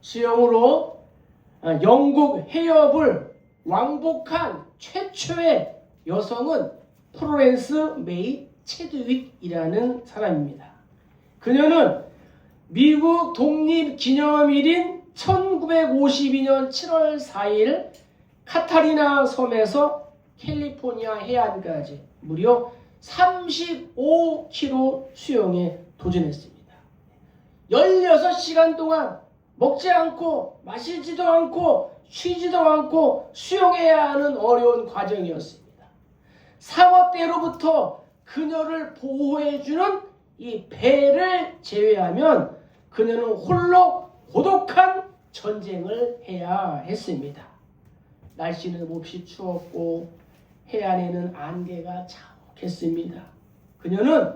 수영으로 영국 해협을 왕복한 최초의 여성은 플로렌스 메이 체드윅이라는 사람입니다. 그녀는 미국 독립기념일인 1952년 7월 4일 카타리나 섬에서 캘리포니아 해안까지 무려 35km 수영에 도전했습니다. 16시간 동안 먹지 않고 마시지도 않고 쉬지도 않고 수영해야 하는 어려운 과정이었습니다. 상어떼로부터 그녀를 보호해주는 이 배를 제외하면 그녀는 홀로 고독한 전쟁을 해야 했습니다. 날씨는 몹시 추웠고 해안에는 안개가 자욱했습니다. 그녀는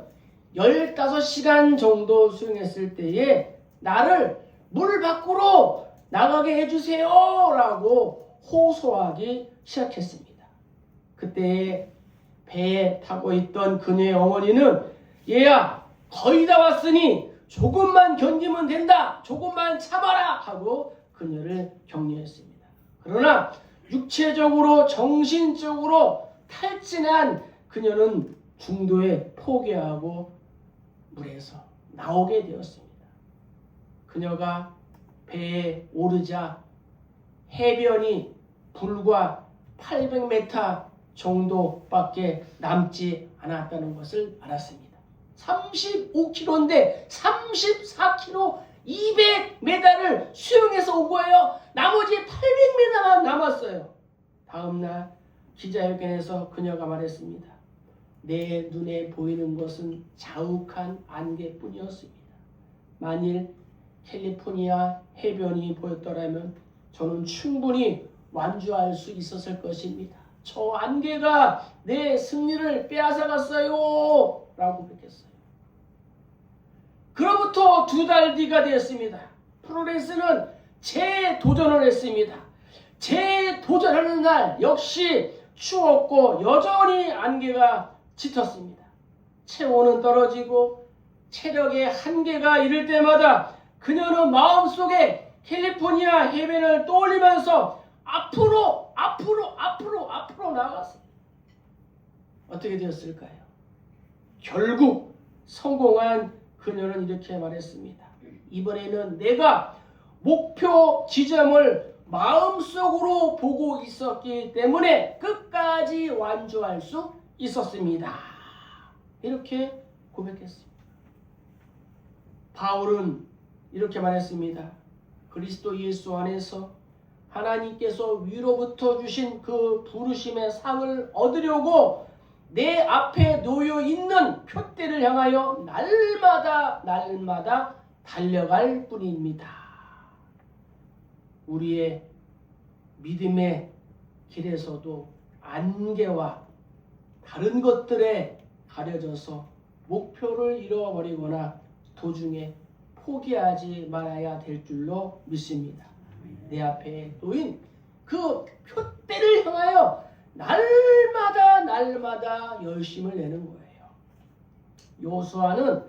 15시간 정도 수영했을 때에 나를 물 밖으로 나가게 해주세요 라고 호소하기 시작했습니다. 그때 배에 타고 있던 그녀의 어머니는 얘야 거의 다 왔으니 조금만 견디면 된다, 조금만 참아라 하고 그녀를 격려했습니다. 그러나 육체적으로 정신적으로 탈진한 그녀는 중도에 포기하고 물에서 나오게 되었습니다. 그녀가 배에 오르자 해변이 불과 800m 정도밖에 남지 않았다는 것을 알았습니다. 35km인데 34km 200m를 수영해서 온 거예요. 나머지 800m만 남았어요. 다음날 기자회견에서 그녀가 말했습니다. 내 눈에 보이는 것은 자욱한 안개뿐이었습니다. 만일 캘리포니아 해변이 보였더라면 저는 충분히 완주할 수 있었을 것입니다. 저 안개가 내 승리를 빼앗아갔어요 라고 밝혔어요. 그로부터 2달 뒤가 되었습니다. 플로렌스는 재도전을 했습니다. 재도전하는 날 역시 추웠고 여전히 안개가 짙었습니다. 체온은 떨어지고 체력의 한계가 이를 때마다 그녀는 마음속에 캘리포니아 해변을 떠올리면서 앞으로 나아갔습니다. 어떻게 되었을까요? 결국 성공한 그녀는 이렇게 말했습니다. 이번에는 내가 목표 지점을 마음속으로 보고 있었기 때문에 끝까지 완주할 수 있었습니다. 이렇게 고백했습니다. 바울은 이렇게 말했습니다. 그리스도 예수 안에서 하나님께서 위로부터 주신 그 부르심의 상을 얻으려고 내 앞에 놓여 있는 표대를 향하여 날마다 달려갈 뿐입니다. 우리의 믿음의 길에서도 안개와 다른 것들에 가려져서 목표를 잃어버리거나 도중에 포기하지 말아야 될 줄로 믿습니다. 내 앞에 놓인 그 표대를 향하여 날마다 열심을 내는 거예요. 여호수아는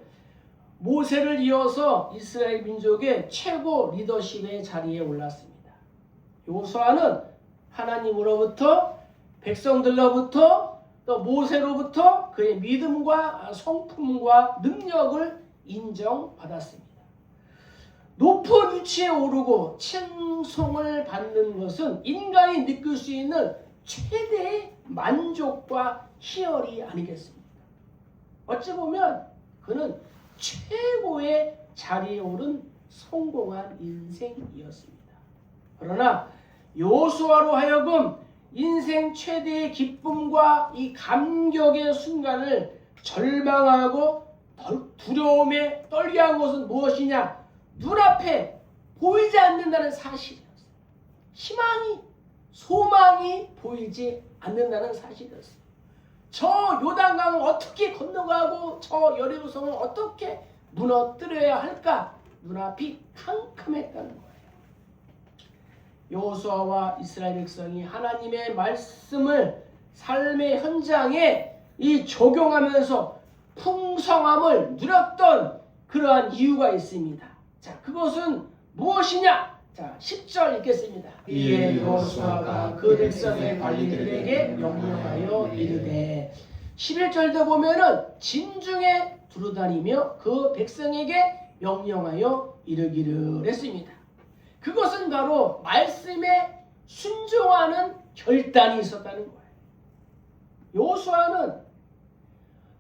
모세를 이어서 이스라엘 민족의 최고 리더십의 자리에 올랐습니다. 여호수아는 하나님으로부터 백성들로부터 또 모세로부터 그의 믿음과 성품과 능력을 인정받았습니다. 높은 위치에 오르고 칭송을 받는 것은 인간이 느낄 수 있는 최대의 만족과 희열이 아니겠습니까? 어찌 보면 그는 최고의 자리에 오른 성공한 인생이었습니다. 그러나 여호수아로 하여금 인생 최대의 기쁨과 이 감격의 순간을 절망하고 두려움에 떨려한 것은 무엇이냐? 눈앞에 보이지 않는다는 사실이었어요. 희망이, 소망이 보이지 않는다는 사실이었어요. 저 요단강을 어떻게 건너가고 저 여리고성을 어떻게 무너뜨려야 할까? 눈앞이 캄캄했다는 거예요. 여호수아와 이스라엘 백성이 하나님의 말씀을 삶의 현장에 적용하면서 풍성함을 누렸던 그러한 이유가 있습니다. 자, 그것은 무엇이냐? 자, 10절 읽겠습니다. 이에 여호수아가 그 백성의 관리들에게 명령하여 이르되 11절도 보면은 진중에 두루다니며 그 백성에게 명령하여 이르기를 했습니다. 그것은 바로 말씀에 순종하는 결단이 있었다는 거예요. 여호수아는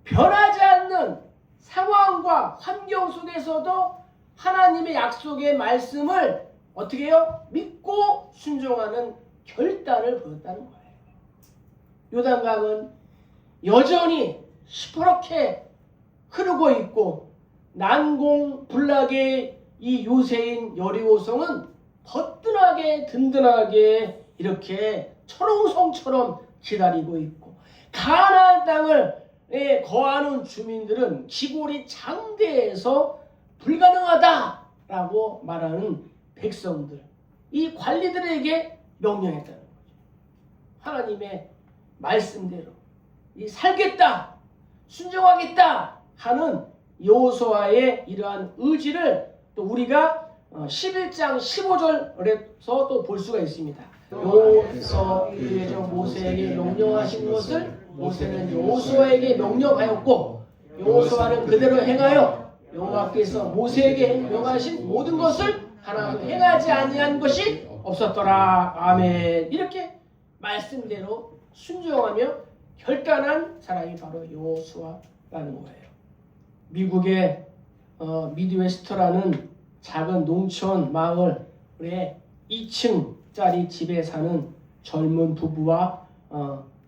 변하지 않는 상황과 환경 속에서도 하나님의 약속의 말씀을 어떻게 해요? 믿고 순종하는 결단을 보였다는 거예요. 요단강은 여전히 시퍼렇게 흐르고 있고 난공불락의 이 요새인 여리고성은 거뜬하게 든든하게 이렇게 철옹성처럼 기다리고 있고 가나안 땅을 거하는 주민들은 기골이 장대해서 불가능하다라고 말하는 백성들, 이 관리들에게 명령했다는 거죠. 하나님의 말씀대로 이 살겠다, 순종하겠다 하는 여호수아의 이러한 의지를 또 우리가 11장 15절에서 또 볼 수가 있습니다. 여호와께서 그의 모세에게 명령하신 것을 모세는 여호수아에게 명령하였고 여호수아는 그대로 행하여 여호와께서 모세에게 명하신 모든 것을 하나도 행하지 아니한 것이 없었더라. 아멘. 이렇게 말씀대로 순종하며 결단한 사람이 바로 여호수아라는 거예요. 미국의 미드웨스터라는 작은 농촌 마을에 2층짜리 집에 사는 젊은 부부와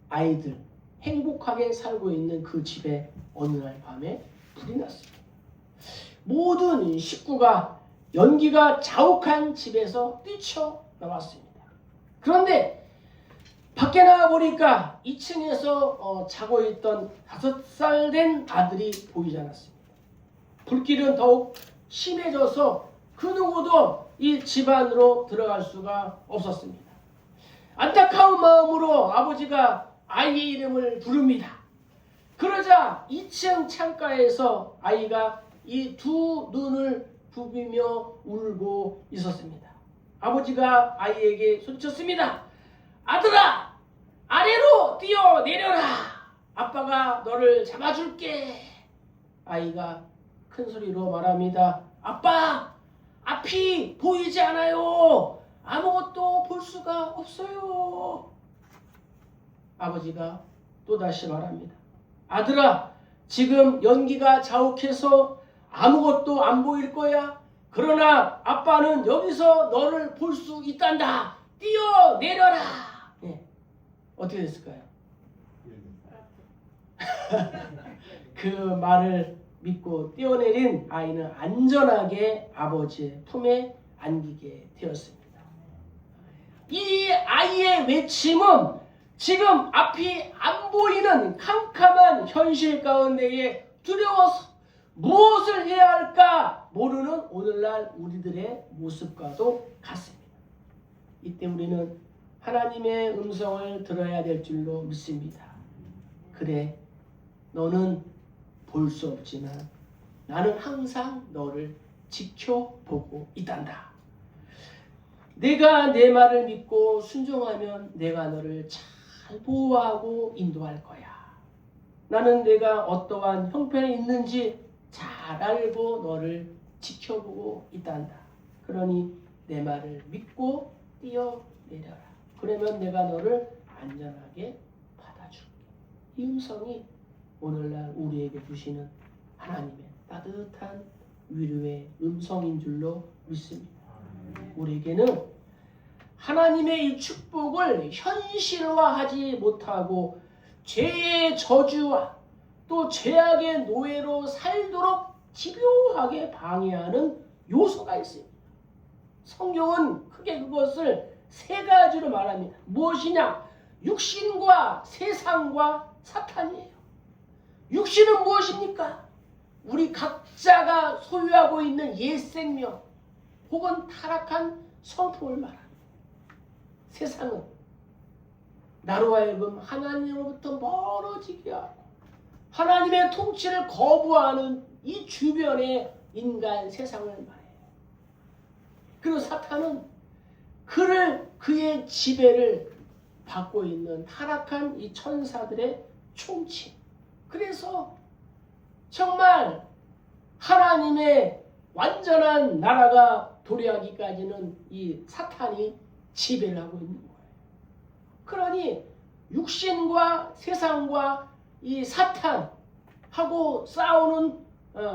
아이들 행복하게 살고 있는 그 집에 어느 날 밤에 불이 났습니다. 모든 식구가 연기가 자욱한 집에서 뛰쳐나왔습니다. 그런데 밖에 나가보니까 2층에서 자고 있던 5살 된 아들이 보이지 않았습니다. 불길은 더욱 심해져서 그 누구도 이 집 안으로 들어갈 수가 없었습니다. 안타까운 마음으로 아버지가 아이의 이름을 부릅니다. 그러자 2층 창가에서 아이가 이 두 눈을 부비며 울고 있었습니다. 아버지가 아이에게 소리쳤습니다. 아들아, 아래로 뛰어내려라. 아빠가 너를 잡아줄게. 아이가 큰 소리로 말합니다. 아빠, 앞이 보이지 않아요. 아무것도 볼 수가 없어요. 아버지가 또다시 말합니다. 아들아, 지금 연기가 자욱해서 아무것도 안 보일 거야. 그러나 아빠는 여기서 너를 볼 수 있단다. 뛰어내려라. 네. 어떻게 됐을까요? 그 말을 믿고 뛰어내린 아이는 안전하게 아버지의 품에 안기게 되었습니다. 이 아이의 외침은 지금 앞이 안 보이는 캄캄한 현실 가운데에 두려워서 무엇을 해야 할까 모르는 오늘날 우리들의 모습과도 같습니다. 이때 우리는 하나님의 음성을 들어야 될 줄로 믿습니다. 그래, 너는 볼 수 없지만 나는 항상 너를 지켜보고 있단다. 내가 내 말을 믿고 순종하면 내가 너를 잘 보호하고 인도할 거야. 나는 내가 어떠한 형편에 있는지 잘 알고 너를 지켜보고 있단다. 그러니 내 말을 믿고 뛰어내려라. 그러면 내가 너를 안전하게 받아줄게. 이 음성이 오늘날 우리에게 주시는 하나님의 따뜻한 위로의 음성인 줄로 믿습니다. 우리에게는 하나님의 이 축복을 현실화하지 못하고 죄의 저주와 또 죄악의 노예로 살도록 집요하게 방해하는 요소가 있습니다. 성경은 크게 그것을 3가지로 말합니다. 무엇이냐? 육신과 세상과 사탄이에요. 육신은 무엇입니까? 우리 각자가 소유하고 있는 옛 생명 혹은 타락한 성품을 말합니다. 세상은 나로 하여금 하나님으로부터 멀어지게 하고 하나님의 통치를 거부하는 이 주변의 인간 세상을 말해요. 그리고 사탄은 그의 지배를 받고 있는 타락한 이 천사들의 총체. 그래서 정말 하나님의 완전한 나라가 도래하기까지는 이 사탄이 지배를 하고 있는 거예요. 그러니 육신과 세상과 이 사탄하고 싸우는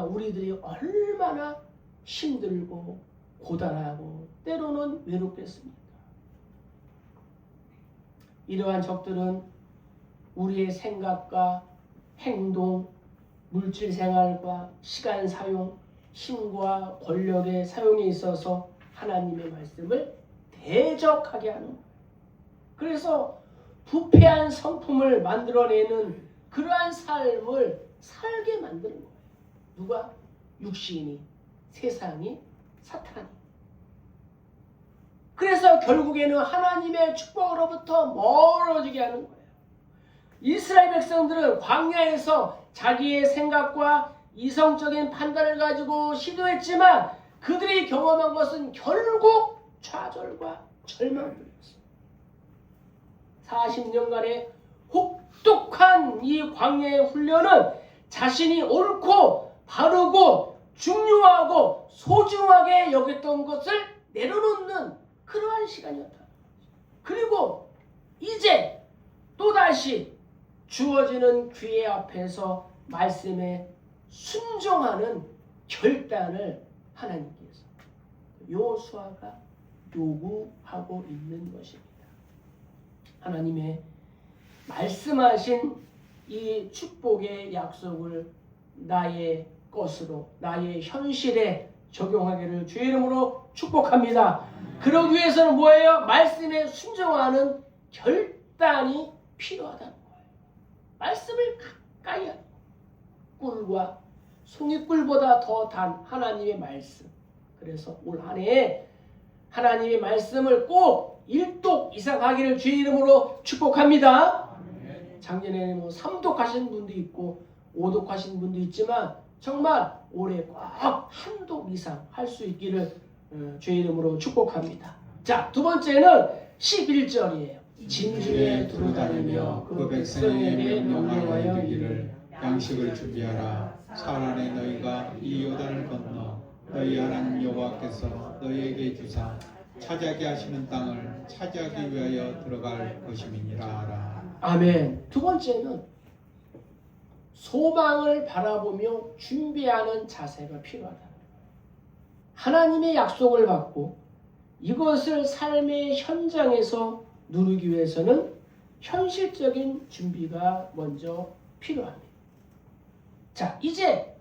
우리들이 얼마나 힘들고 고단하고 때로는 외롭겠습니까? 이러한 적들은 우리의 생각과 행동, 물질 생활과 시간 사용, 힘과 권력의 사용에 있어서 하나님의 말씀을 대적하게 하는 거예요. 그래서 부패한 성품을 만들어내는 그러한 삶을 살게 만드는 거예요. 누가? 육신이, 세상이, 사탄이. 그래서 결국에는 하나님의 축복으로부터 멀어지게 하는 거예요. 이스라엘 백성들은 광야에서 자기의 생각과 이성적인 판단을 가지고 시도했지만 그들이 경험한 것은 결국 좌절과 절망이었습니다. 40년간의 혹독한 이 광야의 훈련은 자신이 옳고 바르고 중요하고 소중하게 여겼던 것을 내려놓는 그러한 시간이었다. 그리고 이제 또다시 주어지는 기회 앞에서 말씀에 순종하는 결단을 하나님께서 여호수아가 요구하고 있는 것입니다. 하나님의 말씀하신 이 축복의 약속을 나의 것으로, 나의 현실에 적용하기를 주의 이름으로 축복합니다. 그러기 위해서는 뭐예요? 말씀에 순종하는 결단이 필요하다는 거예요. 말씀을 가까이 하는 꿀과 송이꿀보다 더 단 하나님의 말씀. 그래서 올 한 해에 하나님의 말씀을 꼭 1독 이상 하기를 주의 이름으로 축복합니다. 작년에 3독 하신 분도 있고 5독 하신 분도 있지만 정말 올해 꼭 한 독 이상 할 수 있기를 주의 이름으로 축복합니다. 자, 두 번째는 11절이에요. 진주에 두루다니며 그 백성에게 명령하여 이르기를 양식을 준비하라. 사흘 너희가 이 요단을 건너 너희 하나님 여호와께서 너희에게 주사 차지하게 하시는 땅을 차지하기 위하여 들어갈 것임이니라 하라. 아멘. 두 번째는 소망을 바라보며 준비하는 자세가 필요하다. 하나님의 약속을 받고 이것을 삶의 현장에서 누리기 위해서는 현실적인 준비가 먼저 필요합니다. 자, 이제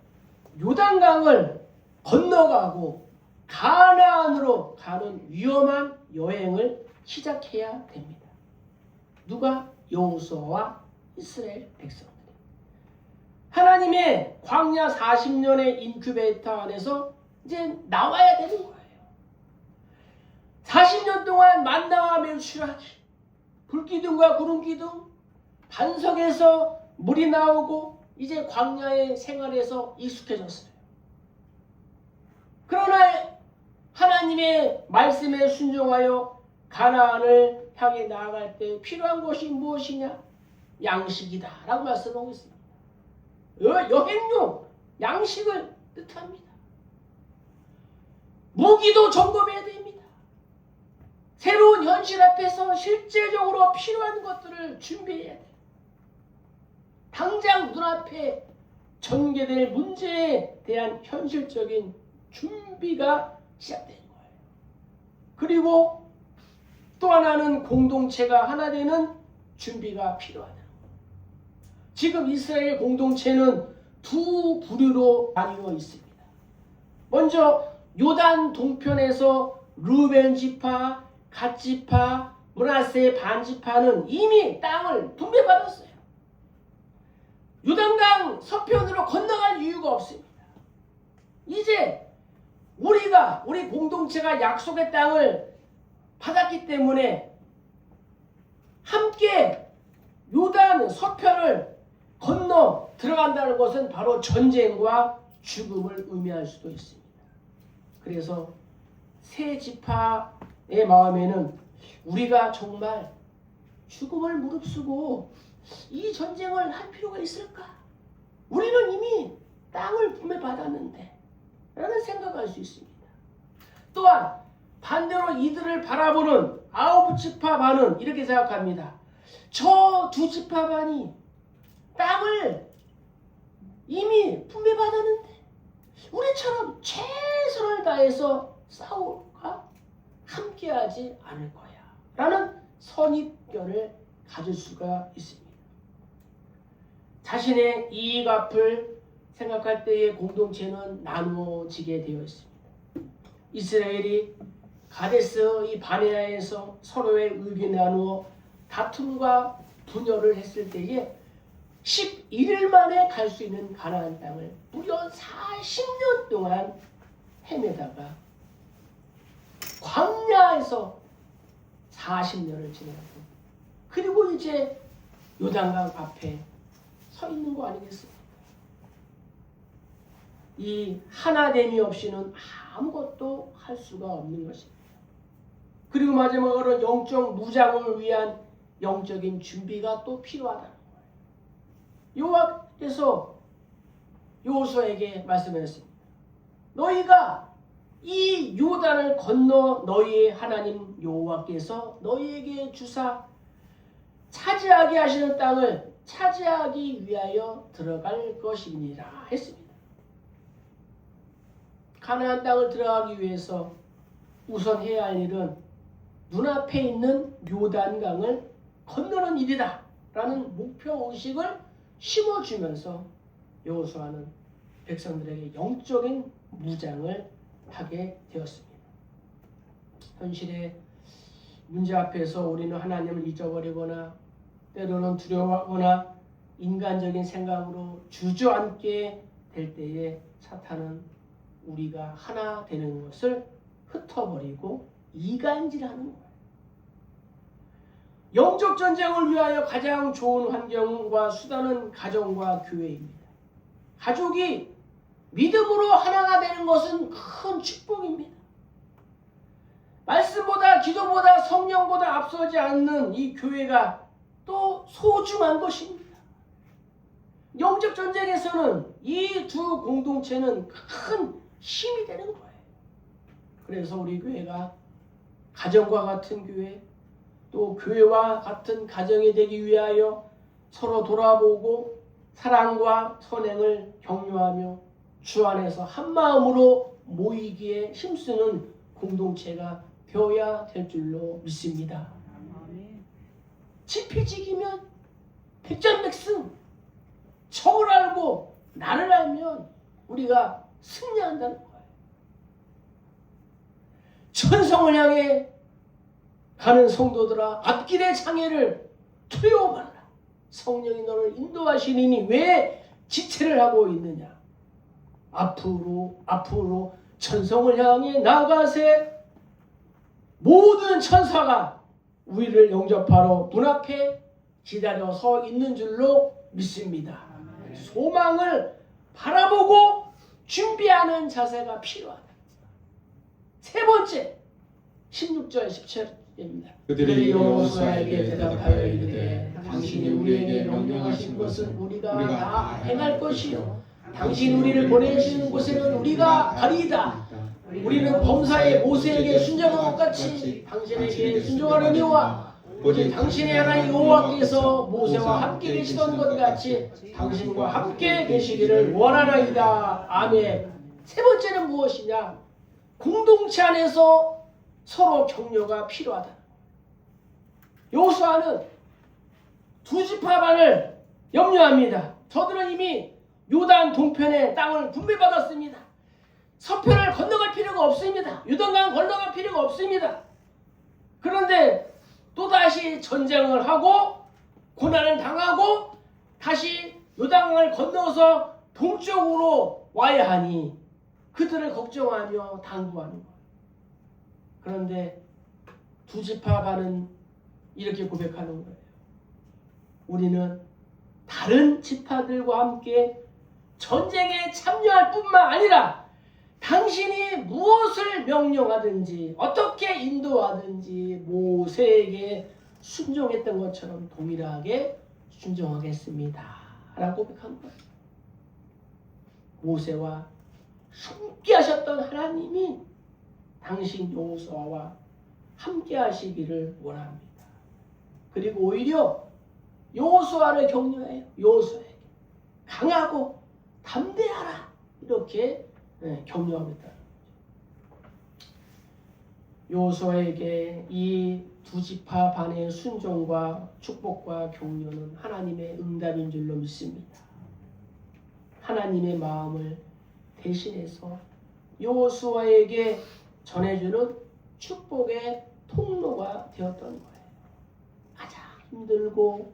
요단강을 건너가고 가나안으로 가는 위험한 여행을 시작해야 됩니다. 누가? 여호수아와 이스라엘 백성들. 하나님의 광야 40년의 인큐베이터 안에서 이제 나와야 되는 거예요. 40년 동안 만나와 멸출하기, 불기둥과 구름기둥, 반석에서 물이 나오고 이제 광야의 생활에서 익숙해졌어요. 그러나 하나님의 말씀에 순종하여 가나안을 향해 나아갈 때 필요한 것이 무엇이냐? 양식이다 라고 말씀하고 있습니다. 여행용 양식을 뜻합니다. 무기도 점검해야 됩니다. 새로운 현실 앞에서 실제적으로 필요한 것들을 준비해야 돼요. 당장 눈앞에 전개될 문제에 대한 현실적인 준비가 시작된 거예요. 그리고 또 하나는 공동체가 하나 되는 준비가 필요하다. 지금 이스라엘 공동체는 두 부류로 나뉘어 있습니다. 먼저 요단 동편에서 르벤 지파, 갓 지파, 므낫세 반 지파는 이미 땅을 분배받았어요. 요단강 서편으로 건너갈 이유가 없습니다. 이제 우리 공동체가 약속의 땅을 받았기 때문에 함께 요단 서편을 건너 들어간다는 것은 바로 전쟁과 죽음을 의미할 수도 있습니다. 그래서 세 지파 마음에는 우리가 정말 죽음을 무릅쓰고 이 전쟁을 할 필요가 있을까? 우리는 이미 땅을 분배 받았는데 라는 생각할 수 있습니다. 또한 반대로 이들을 바라보는 아홉 지파반은 이렇게 생각합니다. 저 두 지파반이 땅을 이미 분배 받았는데 우리처럼 최선을 다해서 싸울까? 함께하지 않을 거야 라는 선입견을 가질 수가 있습니다. 자신의 이익 앞을 생각할 때의 공동체는 나누어지게 되어 있습니다. 이스라엘이 가데스 이 바네아에서 서로의 의견을 나누어 다툼과 분열을 했을 때에 11일 만에 갈 수 있는 가나안 땅을 무려 40년 동안 헤매다가 광야에서 40년을 지내고 그리고 이제 요단강 앞에 서 있는 거 아니겠습니까? 이 하나됨이 없이는 아무것도 할 수가 없는 것입니다. 그리고 마지막으로 영적 무장을 위한 영적인 준비가 또 필요하다는 거예요. 여호와께서 여호수아에게 말씀하셨습니다. 너희가 이 요단을 건너 너희의 하나님 여호와께서 너희에게 주사 차지하게 하시는 땅을 차지하기 위하여 들어갈 것입니다 했습니다. 가나안 땅을 들어가기 위해서 우선 해야 할 일은 눈앞에 있는 요단강을 건너는 일이다 라는 목표의식을 심어주면서 여호수아는 백성들에게 영적인 무장을 하게 되었습니다. 현실의 문제 앞에서 우리는 하나님을 잊어버리거나 때로는 두려워하거나 인간적인 생각으로 주저앉게 될 때에 사탄은 우리가 하나 되는 것을 흩어버리고 이간질하는 거예요. 영적 전쟁을 위하여 가장 좋은 환경과 수단은 가정과 교회입니다. 가족이 믿음으로 하나가 되는 것은 큰 축복입니다. 말씀보다 기도보다 성령보다 앞서지 않는 이 교회가 또 소중한 것입니다. 영적 전쟁에서는 이 두 공동체는 큰 힘이 되는 거예요. 그래서 우리 교회가 가정과 같은 교회, 또 교회와 같은 가정이 되기 위하여 서로 돌아보고 사랑과 선행을 격려하며 주 안에서 한 마음으로 모이기에 힘쓰는 공동체가 되어야 될 줄로 믿습니다. 지피지기면 백전백승, 적을 알고 나를 알면 우리가 승리한다는 거예요. 천성을 향해 가는 성도들아, 앞길의 장애를 두려워 말라. 성령이 너를 인도하시리니 왜 지체를 하고 있느냐. 앞으로 천성을 향해 나아가세. 모든 천사가 우리를 영접하러 눈앞에 기다려 서 있는 줄로 믿습니다. 소망을 바라보고 준비하는 자세가 필요하다. 세 번째, 16절 17절입니다. 그들이 여호수아에게 대답하여 이르되 당신이 우리에게 명령하신 것은 우리가 다 행할 것이요 당신 우리를 보내시는 곳에는 우리가 가리이다. 우리는 범사에 모세에게 순종한 것 같이 당신에게 순종하려니와 오직 당신의 하나님 여호와께서 모세와 함께 계시던 것 같이 당신과 함께 계시기를 원하나이다. 아멘. 세 번째는 무엇이냐? 공동체 안에서 서로 격려가 필요하다. 여호수아는 두 지파반을 염려합니다. 저들은 이미 요단 동편의 땅을 분배받았습니다. 서편을 건너갈 필요가 없습니다. 요단강 건너갈 필요가 없습니다. 그런데 또다시 전쟁을 하고 고난을 당하고 다시 요단강을 건너서 동쪽으로 와야 하니 그들을 걱정하며 당부하는 거예요. 그런데 두 지파반은 이렇게 고백하는 거예요. 우리는 다른 지파들과 함께 전쟁에 참여할 뿐만 아니라 당신이 무엇을 명령하든지 어떻게 인도하든지 누구하든지 모세에게 순종했던 것처럼 동일하게 순종하겠습니다 라고 고백한 거예요. 모세와 함께 하셨던 하나님이 당신 여호수아와 함께 하시기를 원합니다. 그리고 오히려 여호수아를 격려해요. 여호수아에게 강하고 담대하라 이렇게 격려하고 있다는 거죠. 여호수아에게 이 두 지파 반의 순종과 축복과 격려는 하나님의 응답인 줄로 믿습니다. 하나님의 마음을 대신해서 여호수아에게 전해주는 축복의 통로가 되었던 거예요. 가장 힘들고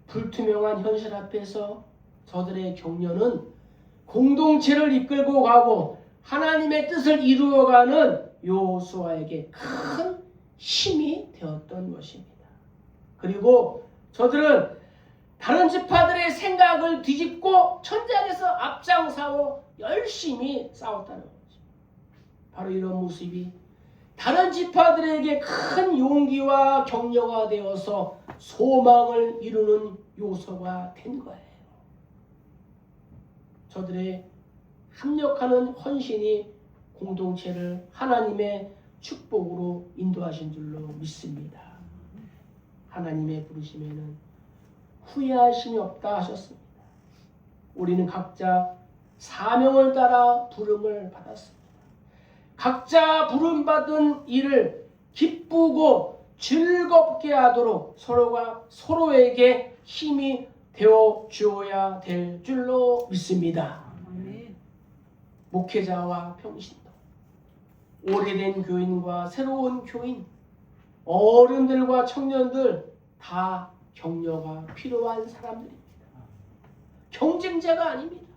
불투명한 현실 앞에서 저들의 격려는 공동체를 이끌고 가고 하나님의 뜻을 이루어가는 여호수아에게 큰 힘이 되었던 것입니다. 그리고 저들은 다른 지파들의 생각을 뒤집고 전장에서 앞장서고 열심히 싸웠다는 거죠. 바로 이런 모습이 다른 지파들에게 큰 용기와 격려가 되어서 소망을 이루는 요소가 된 거예요. 저들의 합력하는 헌신이 공동체를 하나님의 축복으로 인도하신 줄로 믿습니다. 하나님의 부르심에는 후회하심이 없다 하셨습니다. 우리는 각자 사명을 따라 부름을 받았습니다. 각자 부름받은 일을 기쁘고 즐겁게 하도록 서로가 서로에게 힘이 되어 주어야 될 줄로 믿습니다. 목회자와 평신도, 오래된 교인과 새로운 교인, 어른들과 청년들 다 격려가 필요한 사람들입니다. 경쟁자가 아닙니다.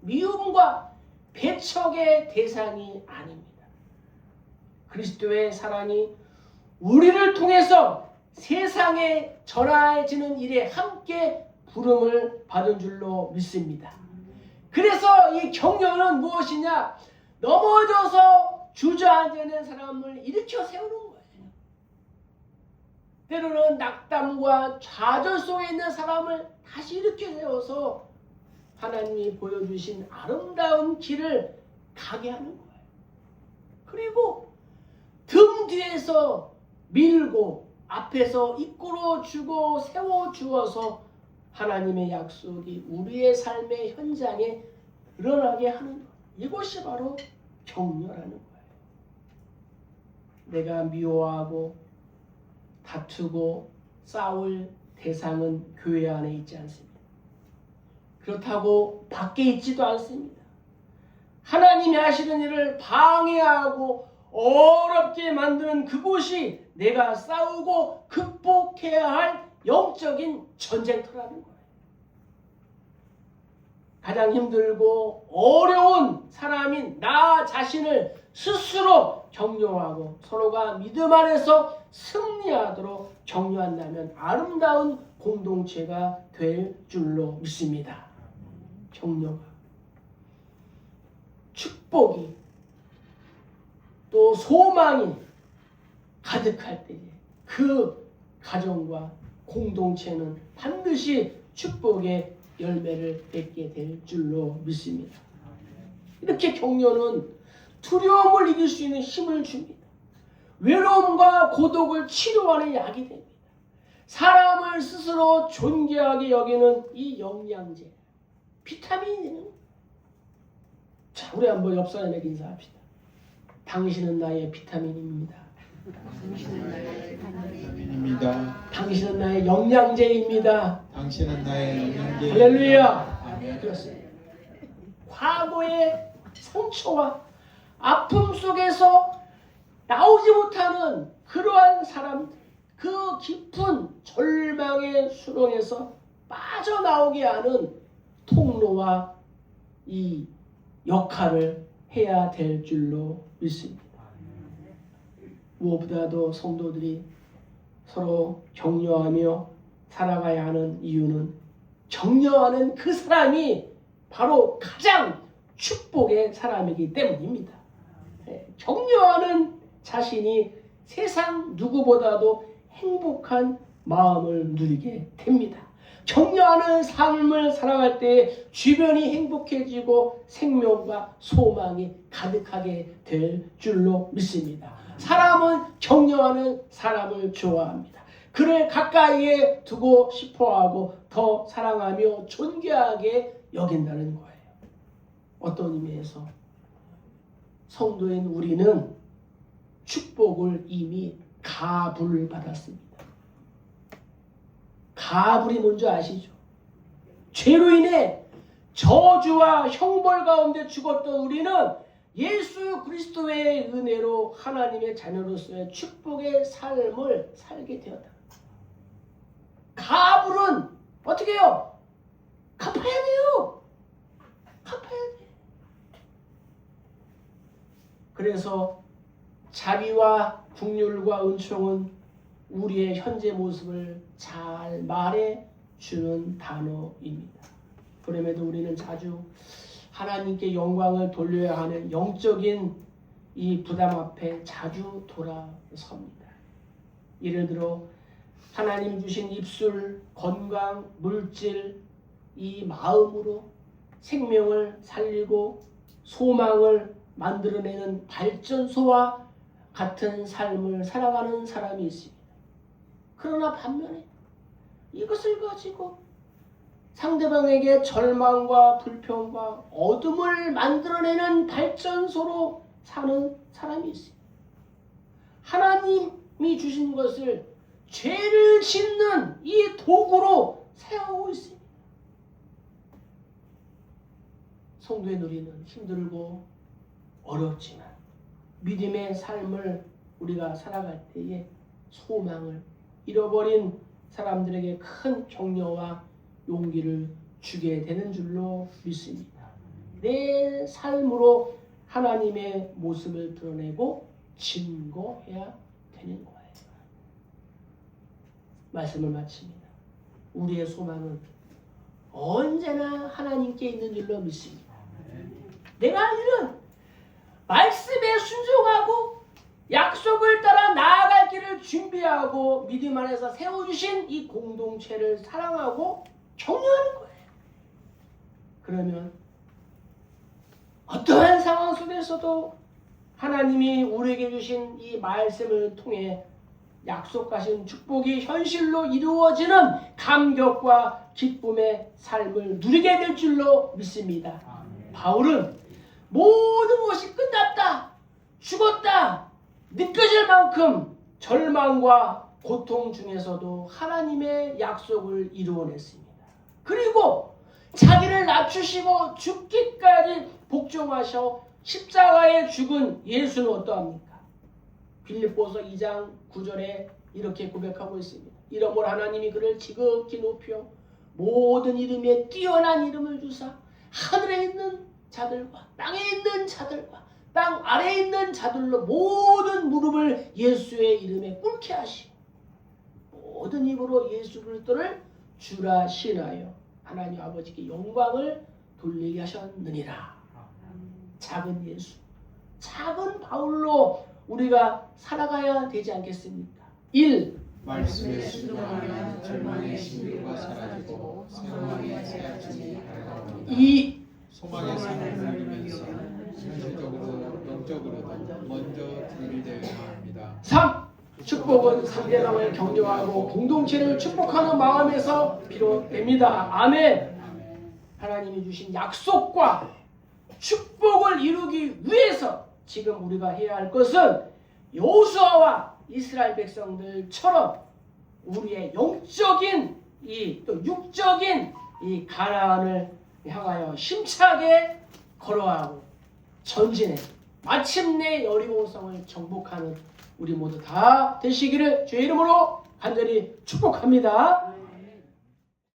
미움과 배척의 대상이 아닙니다. 그리스도의 사랑이 우리를 통해서 세상에 전해지는 일에 함께 부름을 받은 줄로 믿습니다. 그래서 이 격려는 무엇이냐? 넘어져서 주저앉는 사람을 일으켜 세우는 거예요. 때로는 낙담과 좌절 속에 있는 사람을 다시 일으켜 세워서 하나님이 보여주신 아름다운 길을 가게 하는 거예요. 그리고 등 뒤에서 밀고 앞에서 이끌어주고 세워주어서 하나님의 약속이 우리의 삶의 현장에 일어나게 하는 것. 이것이 바로 격려라는 거예요. 내가 미워하고 다투고 싸울 대상은 교회 안에 있지 않습니다. 그렇다고 밖에 있지도 않습니다. 하나님이 하시는 일을 방해하고 어렵게 만드는 그곳이 내가 싸우고 극복해야 할 영적인 전쟁터라는 거예요. 가장 힘들고 어려운 사람인 나 자신을 스스로 격려하고 서로가 믿음 안에서 승리하도록 격려한다면 아름다운 공동체가 될 줄로 믿습니다. 격려가, 축복이, 또 소망이 가득할 때에 그 가정과 공동체는 반드시 축복의 열매를 맺게 될 줄로 믿습니다. 이렇게 격려는 두려움을 이길 수 있는 힘을 줍니다. 외로움과 고독을 치료하는 약이 됩니다. 사람을 스스로 존귀하게 여기는 이 영양제, 비타민이 되는 거예요. 자, 우리 한번 옆 사람에게 인사합시다. 당신은 나의 비타민입니다. 당신은 나의 비타민입니다. 당신은 나의 영양제입니다. 당신은 나의 영양제. 할렐루야. 아멘. 그렇습니다. 과거의 상처와 아픔 속에서 나오지 못하는 그러한 사람들, 그 깊은 절망의 수렁에서 빠져나오게 하는 통로와 이 역할을 해야 될 줄로 믿습니다. 무엇보다도 성도들이 서로 격려하며 살아가야 하는 이유는 격려하는 그 사람이 바로 가장 축복의 사람이기 때문입니다. 격려하는 자신이 세상 누구보다도 행복한 마음을 누리게 됩니다. 격려하는 삶을 살아갈 때 주변이 행복해지고 생명과 소망이 가득하게 될 줄로 믿습니다. 사람은 격려하는 사람을 좋아합니다. 그를 가까이에 두고 싶어하고 더 사랑하며 존귀하게 여긴다는 거예요. 어떤 의미에서 성도인 우리는 축복을 이미 가불받았습니다. 가불이 뭔지 아시죠? 죄로 인해 저주와 형벌 가운데 죽었던 우리는 예수 그리스도의 은혜로 하나님의 자녀로서의 축복의 삶을 살게 되었다. 가불은 어떻게 해요? 갚아야 돼요. 갚아야 돼. 그래서 자비와 긍휼과 은총은 우리의 현재 모습을 잘 말해주는 단어입니다. 그럼에도 우리는 자주 하나님께 영광을 돌려야 하는 영적인 이 부담 앞에 자주 돌아섭니다. 예를 들어 하나님 주신 입술, 건강, 물질, 이 마음으로 생명을 살리고 소망을 만들어내는 발전소와 같은 삶을 살아가는 사람이 있습니다. 그러나 반면에 이것을 가지고 상대방에게 절망과 불평과 어둠을 만들어내는 발전소로 사는 사람이 있습니다. 하나님이 주신 것을 죄를 씻는 이 도구로 사용하고 있습니다. 성도의 우리는 힘들고 어렵지만 믿음의 삶을 우리가 살아갈 때에 소망을 잃어버린 사람들에게 큰 격려와 용기를 주게 되는 줄로 믿습니다. 내 삶으로 하나님의 모습을 드러내고 증거해야 되는 거예요. 말씀을 마칩니다. 우리의 소망은 언제나 하나님께 있는 줄로 믿습니다. 내가 할 일은 말씀에 순종하고 약속을 따라 나아갈 길을 준비하고 믿음 안에서 세워주신 이 공동체를 사랑하고 격려하는 거예요. 그러면 어떠한 상황 속에서도 하나님이 우리에게 주신 이 말씀을 통해 약속하신 축복이 현실로 이루어지는 감격과 기쁨의 삶을 누리게 될 줄로 믿습니다. 바울은 모든 것이 끝났다, 죽었다 느껴질 만큼 절망과 고통 중에서도 하나님의 약속을 이루어냈습니다. 그리고 자기를 낮추시고 죽기까지 복종하셔 십자가에 죽은 예수는 어떠합니까? 빌립보서 2장 9절에 이렇게 고백하고 있습니다. 이러므로 하나님이 그를 지극히 높여 모든 이름에 뛰어난 이름을 주사 하늘에 있는 자들과 땅에 있는 자들과 땅 아래에 있는 자들로 모든 무릎을 예수의 이름에 꿇게 하시고 모든 입으로 예수 그리스도를 주라 신하여 하나님 아버지께 영광을 돌리게 하셨느니라. 작은 예수, 작은 바울로 우리가 살아가야 되지 않겠습니까? 1. 말씀에 순종하면 절망의 신비가 사라지고 소망의 새아침이 밝아옵니다. 2. 소망의 삶을 누리면서 현실적으로 영적으로도 먼저 준비되어야 합니다. 3. 축복은 상대방을 격려하고 공동체를 축복하는 마음에서 비롯됩니다. 아멘. 하나님이 주신 약속과 축복을 이루기 위해서 지금 우리가 해야 할 것은 여호수아와 이스라엘 백성들처럼 우리의 영적인 또 육적인 이 가나안을 향하여 힘차게 걸어가고 전진해 마침내 여리고성을 정복하는 우리 모두 다 되시기를 주의 이름으로 간절히 축복합니다.